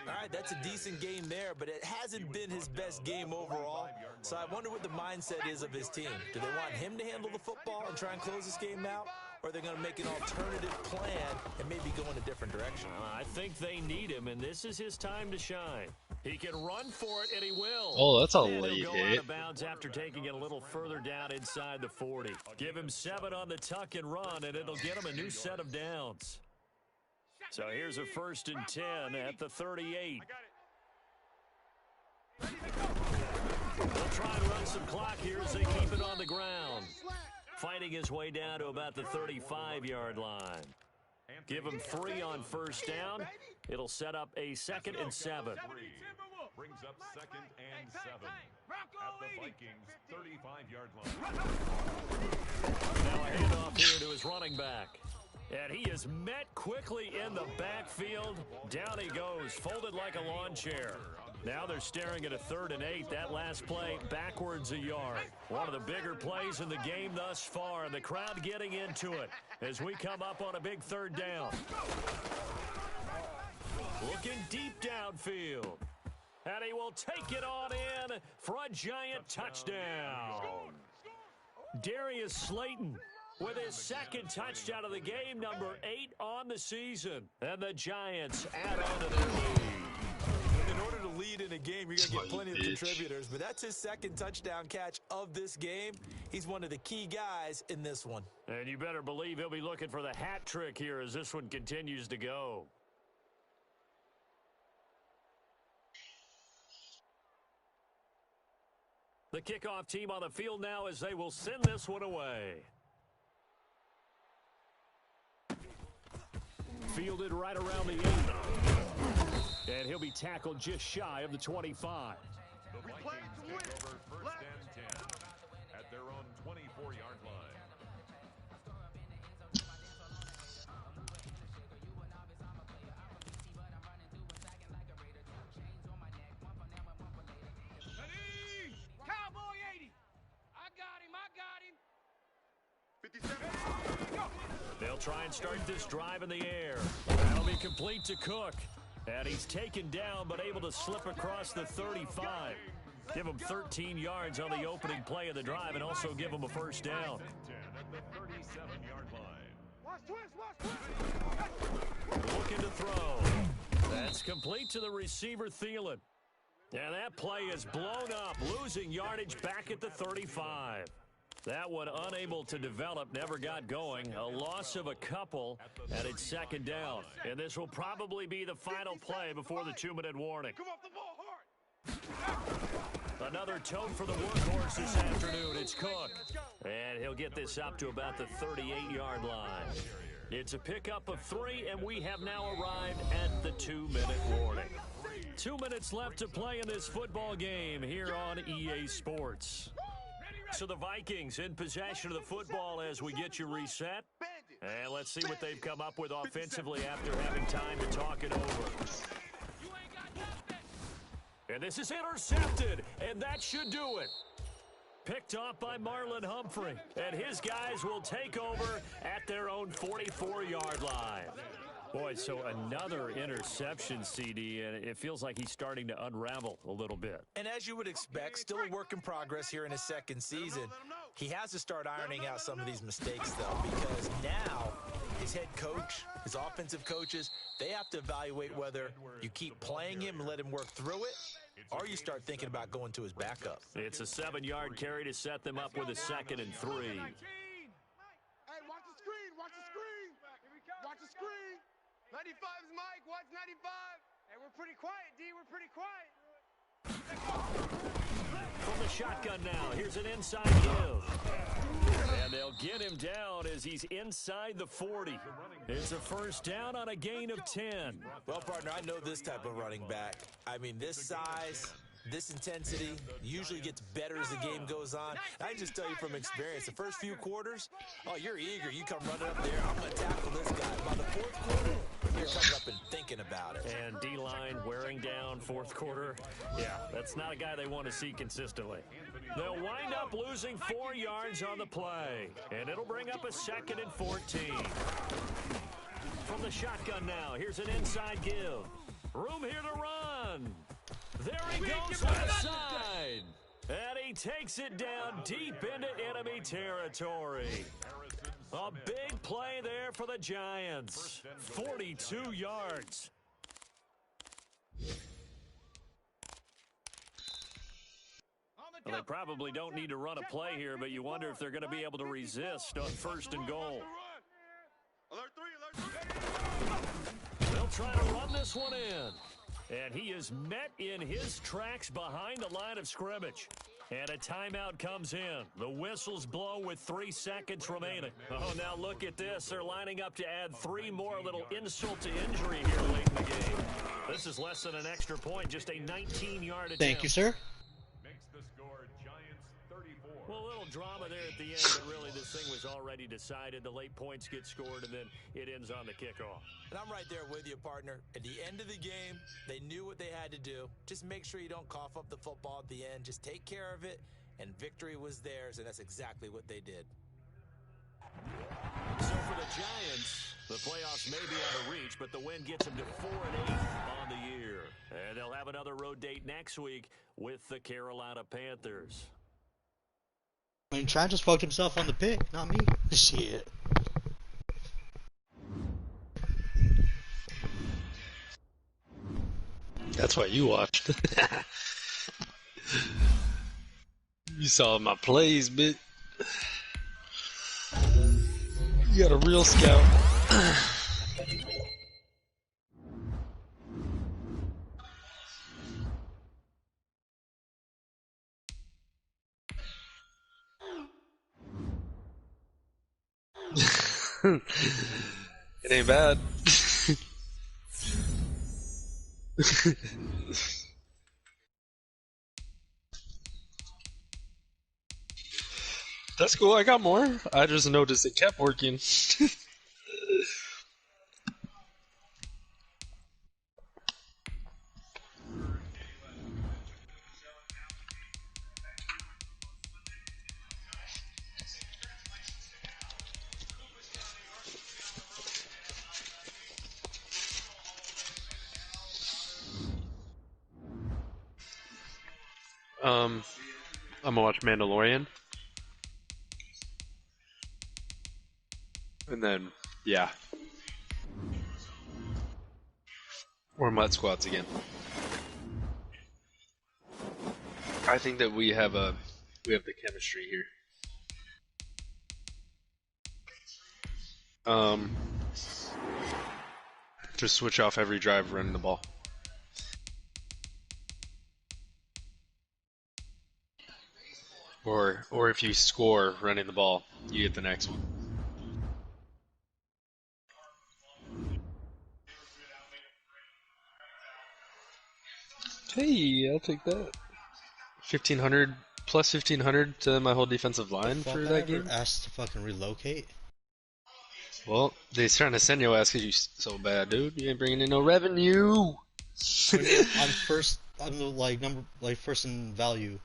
All right, that's a decent game there, but it hasn't been his best game overall. So I wonder what the mindset is of his team. Do they want him to handle the football and try and close this game out? Or are they going to make an alternative plan and maybe go in a different direction? I think they need him, and this is his time to shine. He can run for it, and he will. Oh, that's a and late he'll go hit. out of bounds after taking it a little further down inside the 40. Give him 7 on the tuck and run, and it'll get him a new set of downs. So here's a 1st and 10 at the 38. They'll try and run some clock here as they keep it on the ground. Fighting his way down to about the 35-yard line. Give him 3 on 1st down. It'll set up a 2nd and 7. Brings up 2nd and 7 at the Vikings 35-yard line. Now a handoff here to his running back. And he is met quickly in the backfield. Down he goes, folded like a lawn chair. Now they're staring at a 3rd and 8. That last play backwards a yard. One of the bigger plays in the game thus far. The crowd getting into it as we come up on a big 3rd down. Looking deep downfield. And he will take it on in for a Giant touchdown. Darius Slayton with his 2nd touchdown of the game, number 8 on the season. And the Giants add on to their lead. In order to lead in a game, you're going to get plenty of contributors, but that's his 2nd touchdown catch of this game. He's one of the key guys in this one. And you better believe he'll be looking for the hat trick here as this one continues to go. The kickoff team on the field now as they will send this one away. Fielded right around the 8. And he'll be tackled just shy of the 25. The Vikings take over first and 10 at their own 24-yard line. Ready? Cowboy 80. I got him. 57. Go. They'll try and start this drive in the air. That'll be complete to Cook. And he's taken down, but able to slip across the 35. Give him 13 yards on the opening play of the drive and also give him a first down. 10 at the 37-yard line. Watch twist. Looking to throw. That's complete to the receiver, Thielen. And that play is blown up, losing yardage back at the 35. That one unable to develop, never got going. A loss of a couple, and it's second down. And this will probably be the final play before the 2-minute warning. Come off the ball hard. Another tote for the workhorse this afternoon. It's Cook. And he'll get this up to about the 38-yard line. It's a pickup of 3, and we have now arrived at the 2-minute warning. 2 minutes left to play in this football game here on EA Sports. So the Vikings in possession of the football as we get you reset. And let's see what they've come up with offensively after having time to talk it over. And this is intercepted, and that should do it. Picked off by Marlon Humphrey, and his guys will take over at their own 44-yard line. Boy, so another interception, CD, and it feels like he's starting to unravel a little bit. And as you would expect, still a work in progress here in his second season. He has to start ironing out some of these mistakes, though, because now his head coach, his offensive coaches, they have to evaluate whether you keep playing him and let him work through it, or you start thinking about going to his backup. It's a 7-yard carry to set them up with a 2nd and 3. Hey, watch the screen. Watch the screen. 95 is Mike. Watch 95. Hey, we're pretty quiet, D. We're pretty quiet. From the shotgun now, here's an inside give. And they'll get him down as he's inside the 40. It's a first down on a gain of 10. Well, partner, I know this type of running back. I mean, this size, this intensity usually gets better as the game goes on. I can just tell you from experience, the first few quarters, oh, you're eager. You come running up there, I'm going to tackle this guy. By the fourth quarter, you're coming up and thinking about it. And D-line wearing down fourth quarter. Yeah, that's not a guy they want to see consistently. They'll wind up losing 4 yards on the play. And it'll bring up a 2nd and 14. From the shotgun now, here's an inside give. Room here to run. There he goes left side. And he takes it down deep into enemy territory. A big play there for the Giants. 42 yards. Well, they probably don't need to run a play here, but you wonder if they're going to be able to resist on 1st and goal. Alert 3. They'll try to run this one in. And he is met in his tracks behind the line of scrimmage. And a timeout comes in. The whistles blow with 3 seconds remaining. Oh, now look at this. They're lining up to add 3 more, little insult to injury here late in the game. This is less than an extra point, just a 19-yard attempt. Thank you, sir. Makes the score Giants 34. Well, a little drama there at the end, but really this thing was already decided. The late points get scored, and then it ends on the kickoff. And I'm right there with you, partner. At the end of the game, they knew what they had to do. Just make sure you don't cough up the football at the end. Just take care of it, and victory was theirs, and that's exactly what they did. So for the Giants, the playoffs may be out of reach, but the win gets them to 4-8 on the year. And they'll have another road date next week with the Carolina Panthers. I mean, Tran just fucked himself on the pick, not me. Shit. That's why you watched. You saw my plays, bit. You got a real scout. It ain't bad. That's cool. I got more. I just noticed it kept working. I'm gonna watch Mandalorian, and then yeah, or Mud Squats again. I think that we have the chemistry here. Just switch off every drive running the ball. Or if you score running the ball, you get the next one. Hey, I'll take that. 1,500 plus 1,500 to my whole defensive line for that game. Asked to fucking relocate. Well, they're trying to send your ass because you so bad, dude. You ain't bringing in no revenue. I'm first. I'm the first in value.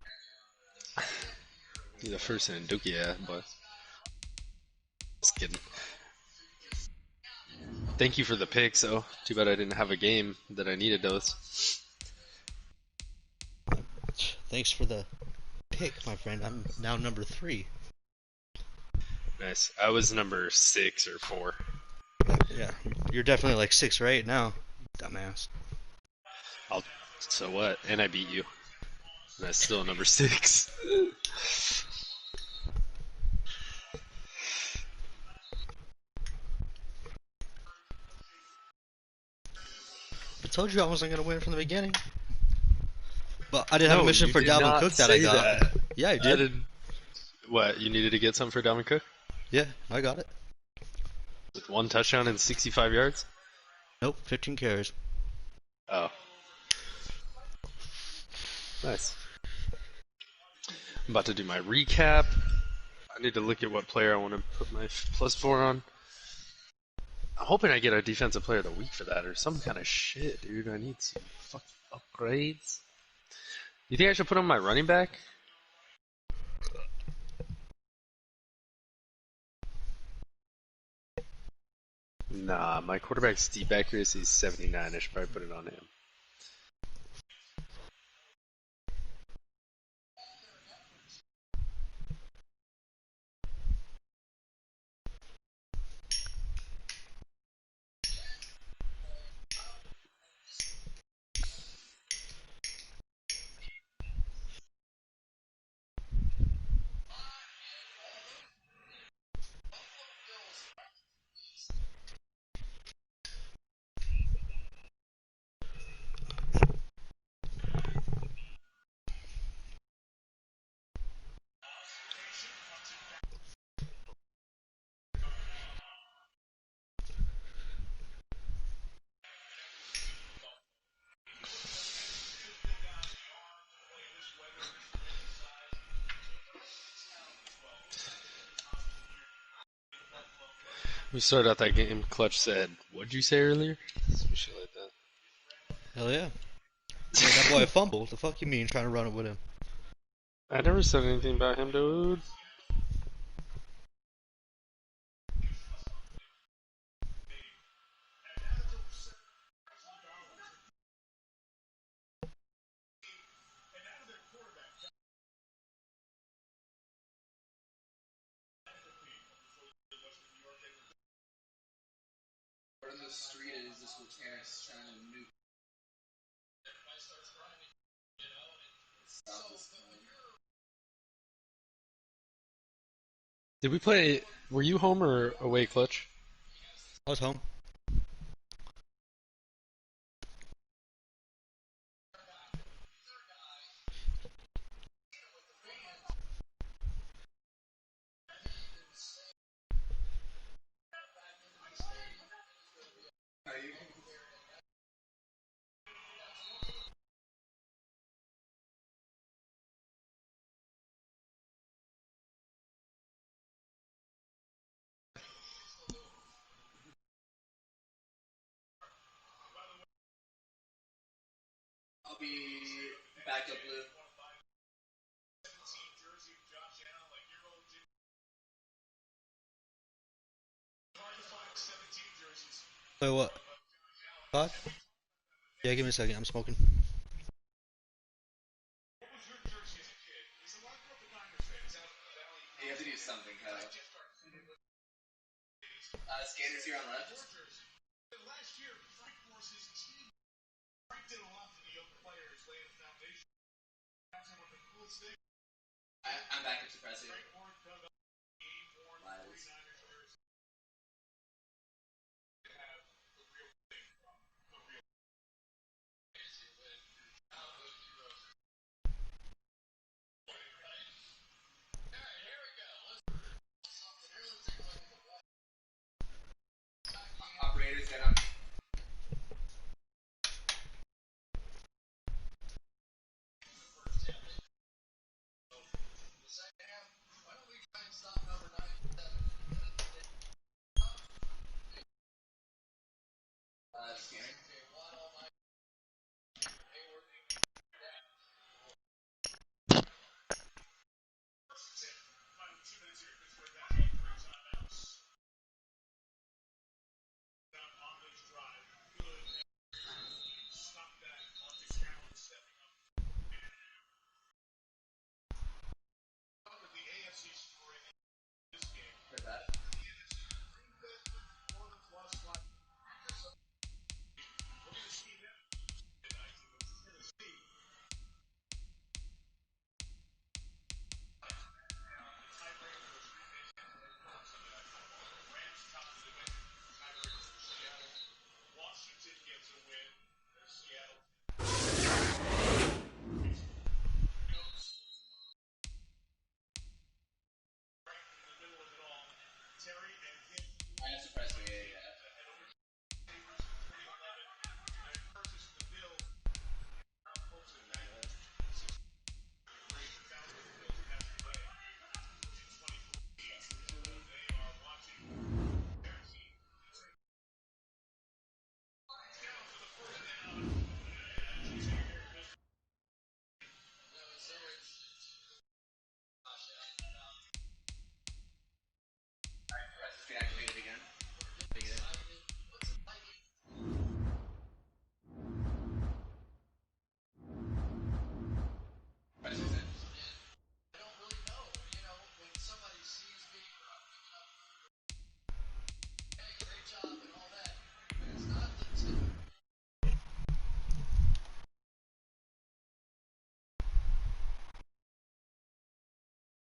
You're the first in Dookie, yeah, but just kidding. Thank you for the picks, though. Too bad I didn't have a game that I needed those. Thanks for the pick, my friend. I'm now number 3. Nice. I was number 6 or 4. Yeah, you're definitely like 6 or 8 now, dumbass. So what? And I beat you. And I'm still number 6. I told you I wasn't gonna win from the beginning. But I didn't have a mission for Dalvin Cook that I got. That. Yeah, I did. What? You needed to get something for Dalvin Cook? Yeah, I got it. With 1 touchdown and 65 yards? Nope, 15 carries. Oh. Nice. I'm about to do my recap. I need to look at what player I want to put my +4 on. I'm hoping I get a defensive player of the week for that or some kind of shit, dude. I need some fucking upgrades. You think I should put on my running back? Nah, my quarterback's deep accuracy is 79. I should probably put it on him. We started out that game. Clutch said, "What'd you say earlier?" Some shit like that. Hell yeah. Hey, that boy fumbled. The fuck you mean trying to run it with him? I never said anything about him, dude. Did we play? Were you home or away, Clutch? I was home. be backup blue. Wait, what? Todd? Yeah, give me a second. I'm smoking. You have to do something, Kyle. Scanners here on left. I'm back up to press it. Lies.